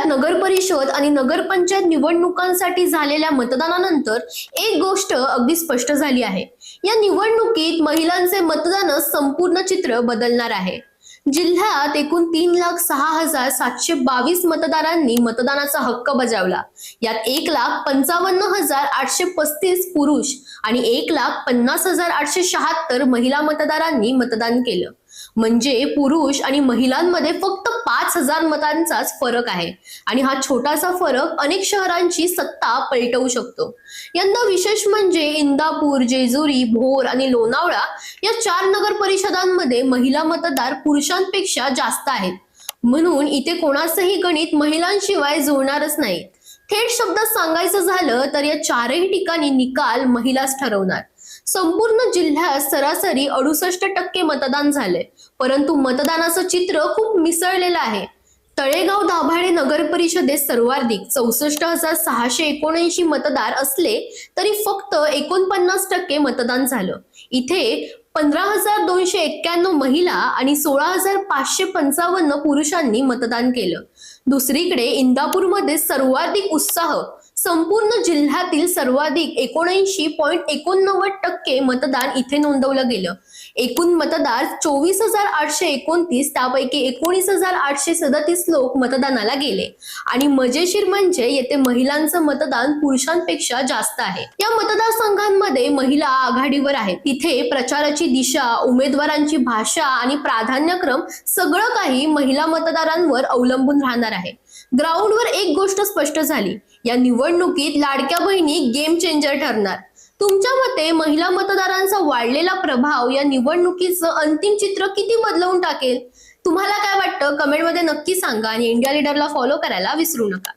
जिल्ह्यात नगर परिषद आणि नगरपंचायत निवडणुकांसाठी झालेल्या मतदानानंतर एक गोष्ट अगदी स्पष्ट झाली आहे। या निवडणुकीत महिलांचे मतदान संपूर्ण चित्र बदलणार आहे। जिल्ह्यात एकूण 3,06,722 मतदारांनी मतदानाचा हक्क बजावला। यात 1,55,835 पुरुष आणि 1,50,876 महिला मतदारांनी मतदान केलं। म्हणजे पुरुष आणि महिलांमध्ये फक्त 5,000 मतांचाच फरक आहे आणि हा छोटासा फरक अनेक शहरांची सत्ता पलटवू शकतो। यंदा विशेष म्हणजे इंदापूर, जेजुरी, भोर आणि लोणावळा या 4 नगर परिषदांमध्ये महिला मतदार पुरुषांपेक्षा जास्त आहेत। म्हणून इथे कोणाचंही गणित महिलांशिवाय जुळणारच नाही। थेट शब्दात सांगायचं झालं तर या 4ही ठिकाणी निकाल महिलाच ठरवणार। संपूर्ण जिल्ह्यात सरासरी 68% मतदान झाले, परंतु मतदानाचं चित्र खूप मिसळलेलं आहे। तळेगाव दाभाडे नगर परिषदेत सर्वाधिक 64,679 मतदार असले तरी फक्त 49% मतदान झालं। इथे 15,291 महिला आणि 16,555 पुरुषांनी मतदान केलं। दुसरीकडे इंदापूरमध्ये सर्वाधिक उत्साह, संपूर्ण जिल्ह्यातील सर्वाधिक 79.89% मतदान इथे नोंदवलं गेलं। एकूण मतदार 24,829, त्यापैकी 19,837 लोक मतदानाला गेले आणि मजेशीर म्हणजे येथे महिलांचं मतदान पुरुषांपेक्षा जास्त आहे। या मतदारसंघांमध्ये महिला आघाडीवर आहेत। तिथे प्रचाराची दिशा, उमेदवारांची भाषा आणि प्राधान्यक्रम सगळं काही महिला मतदारांवर अवलंबून राहणार आहे। ग्राउंडवर एक गोष्ट स्पष्ट झाली, या निवडणुकीत लाडक्या बहिणी गेम चेंजर ठरणार। तुमच्या मते महिला मतदारांचा वाढलेला प्रभाव या निवडणुकीचं अंतिम चित्र किती बदलवून टाकेल? तुम्हाला काय वाटतं कमेंटमध्ये नक्की सांगा आणि इंडिया लीडरला फॉलो करायला विसरू नका।